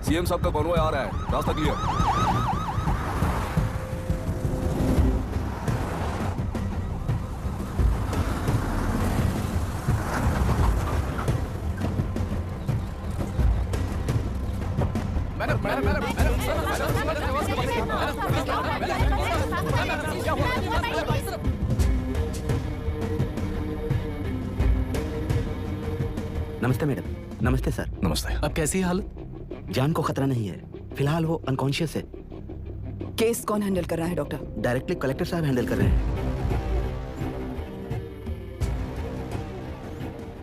CM साहब का convoy आ रहा है, रास्ता क्लियर। नमस्ते मैडम। नमस्ते सर। नमस्ते। अब कैसी है हालत? जान को खतरा नहीं है, फिलहाल वो अनकॉन्शियस है। केस कौन हैंडल कर रहा है डॉक्टर? डायरेक्टली कलेक्टर साहब हैंडल कर रहे हैं।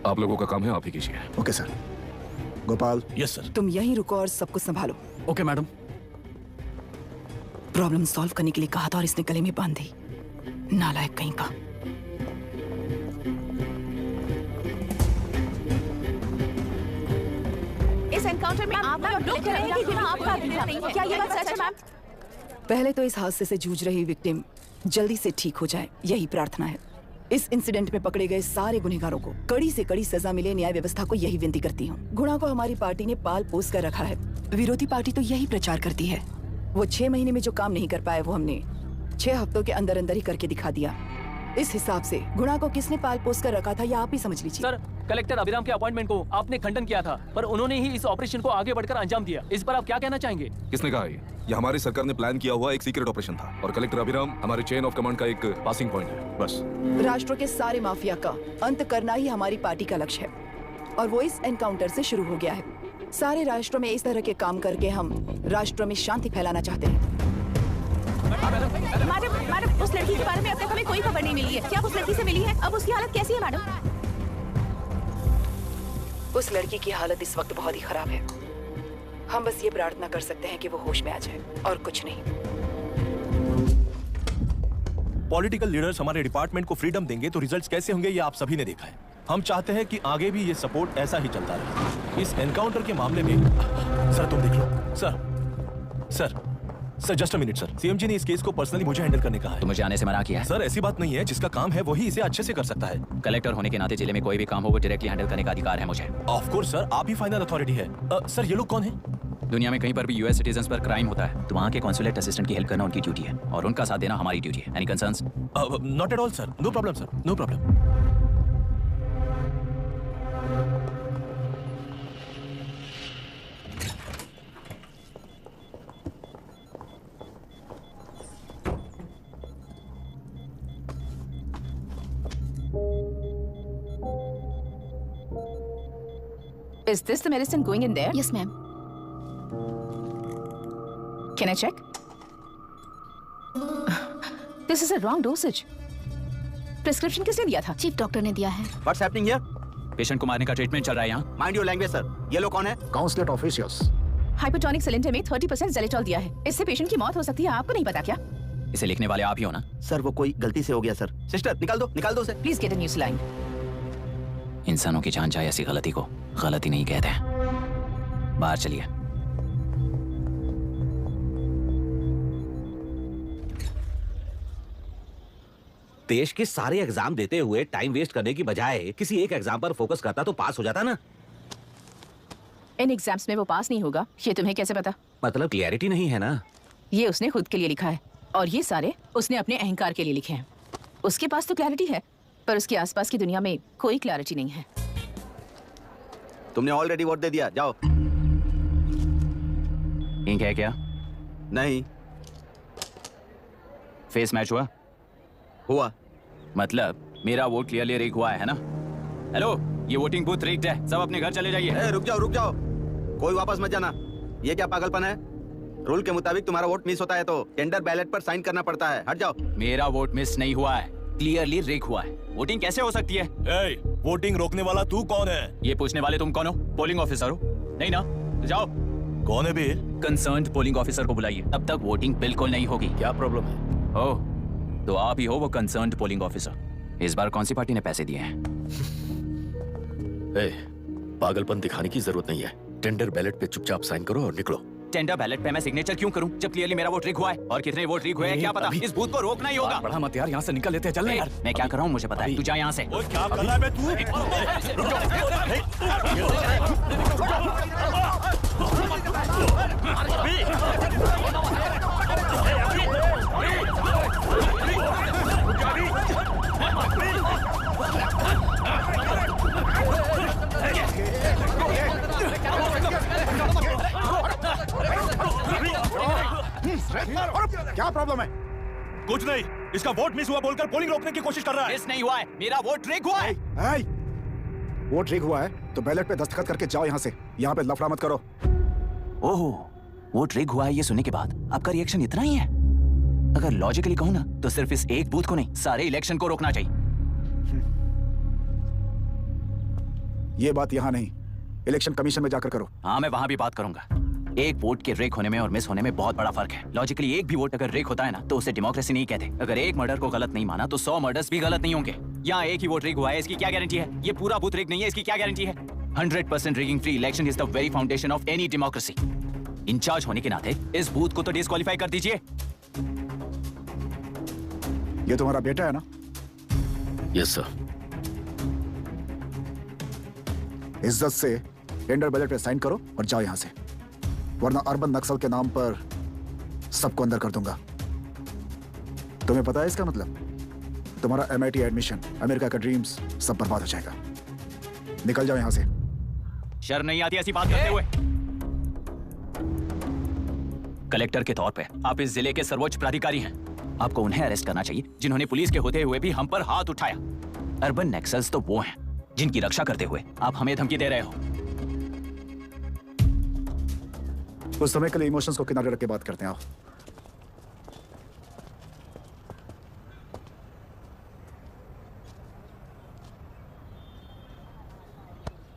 आप लोगों का काम है, आप ही कीजिए। Okay sir. Gopal. Yes sir. तुम यहीं रुको और सब कुछ संभालो। Okay madam. प्रॉब्लम सॉल्व करने के लिए कहा था और इसने गले में बांध दी। नालायक कहीं का। इस एनकाउंटर में आप लोग कह रहे हैं कि आपका नहीं है। क्या ये बात सच है मैम? पहले तो इस हादसे से जूझ रही विक्टिम जल्दी से ठीक हो जाए, यही प्रार्थना है। इस इंसिडेंट में पकड़े गए सारे गुनहगारों को कड़ी से कड़ी सजा मिले, न्याय व्यवस्था को यही विनती करती हूँ। गुणा को हमारी पार्टी ने पाल पोस कर रखा है। विरोधी पार्टी तो यही प्रचार करती है। वो 6 महीने में जो काम नहीं कर पाए वो हमने 6 हफ्तों के अंदर अंदर ही करके दिखा दिया। इस हिसाब से गुणा को किसने पाल पोस कर रखा था या आप ही समझ लीजिए। सर, कलेक्टर अभिराम के अपॉइंटमेंट को आपने खंडन किया था, पर उन्होंने ही इस ऑपरेशन को आगे बढ़कर अंजाम दिया। इस पर आप क्या कहना चाहेंगे? किसने कहा ये हमारी सरकार ने प्लान किया हुआ एक सीक्रेट ऑपरेशन था और कलेक्टर अभिराम हमारे चेन ऑफ कमांड का एक पासिंग पॉइंट है, बस। राष्ट्र के सारे माफिया का अंत करना ही हमारी पार्टी का लक्ष्य है और वो इस एनकाउंटर से शुरू हो गया है। सारे राष्ट्रों में इस तरह के काम करके हम राष्ट्र में शांति फैलाना चाहते हैं। मैडम, उस लड़की के बारे में अब तक हमें कोई खबर नहीं मिली है। क्या उस लड़की से मिली है? अब उसकी हालत कैसी है मैडम? उस लड़की की हालत इस वक्त बहुत ही खराब है। हम बस ये प्रार्थना कर सकते हैं कि वो होश में आ जाए और कुछ नहीं। पॉलिटिकल लीडर्स हमारे डिपार्टमेंट को फ्रीडम देंगे तो रिजल्ट्स कैसे होंगे ये आप सभी ने देखा है। हम चाहते हैं कि आगे भी ये सपोर्ट ऐसा ही चलता रहे। इस एनकाउंटर के मामले में सर तुम देख लो। Sir just a minute sir. CM ji ने इस केस को पर्सनली मुझे हैंडल करने कहा है। तो मुझे आने से मना किया है? सर ऐसी बात नहीं है, जिसका काम है वही इसे अच्छे से कर सकता है। कलेक्टर होने के नाते जिले में कोई भी काम हो वो डायरेक्टली हैंडल करने का अधिकार है मुझे। ऑफ कोर्स सर, आप ही फाइनल अथॉरिटी है। सर ये लोग कौन है? दुनिया में कहीं पर भी यूएस सिटीजन्स पर क्राइम होता है तो वहाँ के कॉन्सुलेट असिस्टेंट की हेल्प करना उनकी ड्यूटी है और उनका साथ देना हमारी ड्यूटी है। Any concerns? Not at all sir, no problem sir, no problem. Is this the medicine going in there? Yes, ma'am. Can I check? This is a wrong dosage. Prescription किसने दिया था? चीफ डॉक्टर ने दिया है। What's happening here? Patient को मारने का treatment चल रहा है यहाँ। Mind your language, sir. ये लोग कौन है? Consulate officials. हाइपोटोनिक सिलेंडर में 30% ज़ेलेटॉल दिया है। इससे पेशेंट की मौत हो सकती है। आपको नहीं पता क्या? इसे लिखने वाले आप ही हो ना? सर वो कोई गलती से हो गया सर। सिस्टर निकाल दो उसे। Please get a new saline. इंसानों की जान चाहे ऐसी गलती को गलती नहीं कहते हैं। बाहर चलिए। देश के सारे एग्जाम देते हुए टाइम वेस्ट करने की बजाय किसी एक एग्जाम पर फोकस करता तो पास हो जाता ना। इन एग्जाम्स में वो पास नहीं होगा, ये तुम्हें कैसे पता? मतलब क्लियरिटी नहीं है ना। ये उसने खुद के लिए लिखा है और ये सारे उसने अपने अहंकार के लिए लिखे हैं। उसके पास तो क्लैरिटी है पर उसके आसपास की दुनिया में कोई क्लैरिटी नहीं है। तुमने ऑलरेडी वोट दे दिया, जाओ। इंक है क्या? नहीं। फेस मैच हुआ? मतलब मेरा वोट क्लियरली रीक हुआ है ना? हेलो, ये वोटिंग बूथ रीक्ड है, सब अपने घर चले जाइए। रुक जाओ, कोई वापस मत जाना। ये क्या पागलपन है? रूल के मुताबिक तुम्हारा वोट मिस होता है तो टेंडर बैलेट पर साइन करना पड़ता है। हट जाओ। मेरा वोट मिस नहीं हुआ है, क्लियरली रीक हुआ है। वोटिंग कैसे हो सकती है? वोटिंग रोकने वाला तू कौन है? ये पूछने वाले तुम कौन हो? पोलिंग ऑफिसर हो? नहीं ना? तो जाओ। कौन है बे? कंसर्न्ड पोलिंग ऑफिसर को बुलाइए, तब तक वोटिंग बिल्कुल नहीं होगी। क्या प्रॉब्लम है? ओह, तो आप ही हो वो कंसर्न्ड पोलिंग ऑफिसर। इस बार कौन सी पार्टी ने पैसे दिए हैं? पागलपन दिखाने की जरूरत नहीं है। टेंडर बैलेट पे चुपचाप साइन करो और निकलो। टेंडर बैलेट पे मैं सिग्नेचर क्यों करूं जब क्लियरली मेरा वोट रीक हुआ है? और कितने वोट रीक हुए हैं क्या पता? इस बूथ को रोकना ही होगा। बढ़ा मत यार, यहाँ से निकल लेते हैं। चल यार। मैं क्या कर रहा हूँ मुझे पता है। तू जा यहाँ से। क्या कर रहा है बे तू? क्या प्रॉब्लम है? कुछ नहीं, इसका वोट मिस हुआ बोलकर पोलिंग रोकने की कोशिश कर रहा है। मिस नहीं हुआ है, मेरा वोट रिग हुआ है। वोट रिग हुआ है तो बैलेट पे दस्तखत करके जाओ यहाँ से। यहाँ पे लफड़ा मत करो। ओहो, वोट रिग हुआ है ये सुनने के बाद आपका रिएक्शन इतना ही है? अगर लॉजिकली कहूँ ना तो सिर्फ इस एक बूथ को नहीं, सारे इलेक्शन को रोकना चाहिए। ये बात यहाँ नहीं, इलेक्शन कमीशन में जाकर करो। हाँ, मैं वहां भी बात करूंगा। एक वोट के रेक होने में और मिस होने में बहुत बड़ा फर्क है। लॉजिकली एक भी वोट अगर रेक होता है ना तो उसे डेमोक्रेसी नहीं कहते। अगर एक मर्डर को गलत नहीं माना तो 100 मर्डर्स भी गलत नहीं होंगे। यहाँ एक ही वोट रेक हुआ है, इसकी क्या गारंटी है? ये पूरा बूथ रेक नहीं है, इसकी क्या गारंटी है? 100% rigging free election is the very foundation of any democracy. In charge होने के नाते इस बूथ को तो डिस्क्वालीफाई कर दीजिए। ये तुम्हारा बेटा है ना? Yes sir. इज्जत से टेंडर बैलेट पे साइन करो और जाओ यहाँ से, वरना अर्बन नक्सल के नाम पर सबको अंदर कर दूंगा। तुम्हें पता है इसका मतलब? तुम्हारा MIT एडमिशन, अमेरिका का ड्रीम्स सब बर्बाद हो जाएगा। निकल जाओ यहाँ से। शर्म नहीं आती ऐसी बात करते हुए? कलेक्टर के तौर पे आप इस जिले के सर्वोच्च प्राधिकारी हैं। आपको उन्हें अरेस्ट करना चाहिए जिन्होंने पुलिस के होते हुए भी हम पर हाथ उठाया। अर्बन नक्सल्स तो वो हैं जिनकी रक्षा करते हुए आप हमें धमकी दे रहे हो। उस समय के लिए इमोशंस को किनारे रख के बात करते हैं। आओ।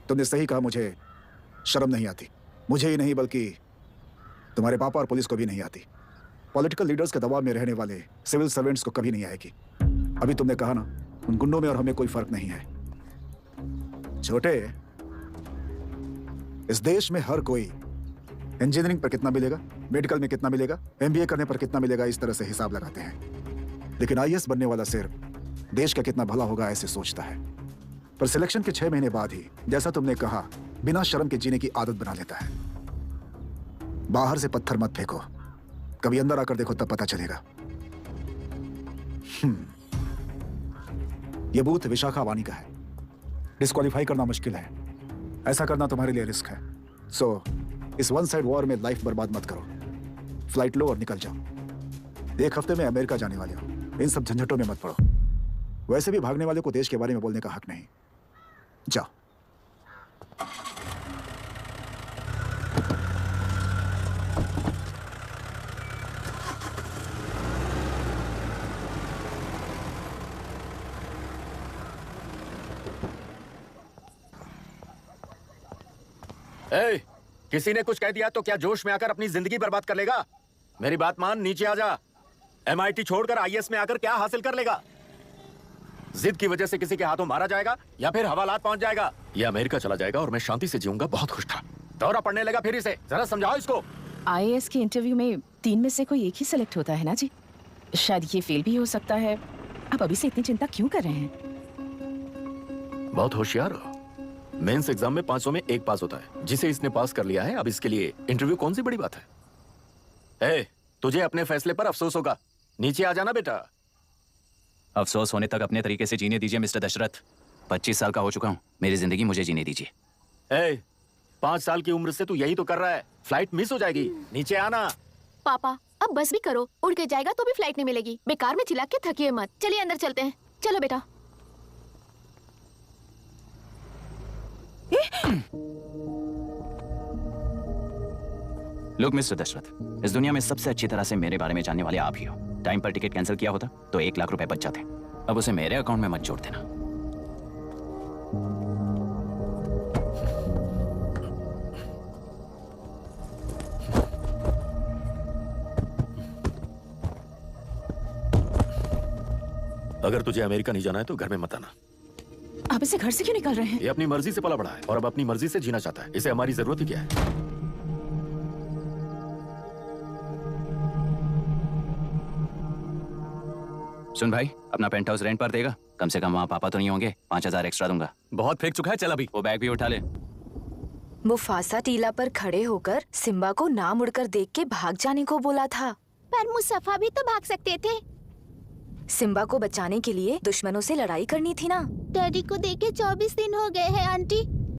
तुमने सही कहा, मुझे शर्म नहीं आती। मुझे ही नहीं बल्कि तुम्हारे पापा और पुलिस को भी नहीं आती। पॉलिटिकल लीडर्स के दबाव में रहने वाले सिविल सर्वेंट्स को कभी नहीं आएगी। अभी तुमने कहा ना, उन गुंडों में और हमें कोई फर्क नहीं है। छोटे, इस देश में हर कोई इंजीनियरिंग पर कितना मिलेगा, मेडिकल में कितना मिलेगा, MBA करने पर कितना मिलेगा, इस तरह से हिसाब लगाते हैं। लेकिन IAS बनने वाला सिर्फ देश का कितना भला होगा ऐसे सोचता है। पर सिलेक्शन के 6 महीने बाद ही, जैसा तुमने कहा, बिना शर्म के जीने की आदत बना लेता है। बाहर से पत्थर मत फेंको, कभी अंदर आकर देखो तब पता चलेगा। यह बूथ विशाखा वानी का है। डिस्क्वालीफाई करना मुश्किल है, ऐसा करना तुम्हारे लिए रिस्क है। सो इस वन साइड वॉर में लाइफ बर्बाद मत करो। फ्लाइट लो और निकल जाओ। 1 हफ्ते में अमेरिका जाने वाले हो, इन सब झंझटों में मत पड़ो। वैसे भी भागने वाले को देश के बारे में बोलने का हक नहीं। जाओ। ए, किसी ने कुछ कह दिया तो क्या जोश में आकर अपनी जिंदगी बर्बाद कर लेगा? मेरी बात मान, नीचे आ जा। MIT छोड़कर IAS में आकर क्या हासिल कर लेगा? जिद की वजह से किसी के हाथों मारा जाएगा या फिर हवालात पहुंच जाएगा। ये अमेरिका चला जाएगा और मैं शांति से जीऊंगा। बहुत खुश था। दौरा पड़ने लगा फिर इसे। जरा समझाओ इसको। IAS के इंटरव्यू में 3 में से कोई एक ही सिलेक्ट होता है ना जी? शायद ये फेल भी हो सकता है। आप अभी से इतनी चिंता क्यों कर रहे हैं? बहुत होशियार हो। मेंस एग्जाम में 500 में 1 पास होता है, जिसे इसने पास कर लिया है। अब इसके लिए इंटरव्यू कौन सी बड़ी बात है? ए, तुझे अपने फैसले पर अफसोस होगा। नीचे आ जाना बेटा। अफसोस होने तक अपने तरीके से जीने दीजिए मिस्टर दशरथ। 25 साल का हो चुका हूँ, मेरी जिंदगी मुझे जीने दीजिए। ए, 5 साल की उम्र से तू यही तो कर रहा है। फ्लाइट मिस हो जाएगी, नीचे आना। पापा, अब बस भी करो, उड़ के जाएगा तो भी फ्लाइट नहीं मिलेगी। बेकार में चिल्ला के थकिए मत। चलिए अंदर चलते हैं। चलो बेटा। लुक मिस्टर दशरथ, इस दुनिया में सबसे अच्छी तरह से मेरे बारे में जानने वाले आप ही हो। टाइम पर टिकट कैंसिल किया होता तो 1 लाख रुपए बच जाते। अब उसे मेरे अकाउंट में मत जोड़ देना। अगर तुझे अमेरिका नहीं जाना है तो घर में मत आना। आप इसे घर से क्यों निकाल रहे हैं? ये अपनी मर्जी से पला बड़ा है और अब अपनी मर्जी से जीना चाहता है। इसे हमारी जरूरत ही क्या है? सुन भाई, अपना पेंट हाउस रेंट पर देगा? कम से कम वहाँ पापा तो नहीं होंगे। 5000 एक्स्ट्रा दूंगा। बहुत फेंक चुका है, चल अभी। वो बैग भी उठा ले। मुफासा टीला पर खड़े होकर सिम्बा को ना मुड़कर देख के भाग जाने को बोला था। पर मुस्तफा भी तो भाग सकते थे। सिम्बा को बचाने के लिए दुश्मनों से लड़ाई करनी थी ना। डैडी को देखे 24 दिन हो गए हैं आंटी।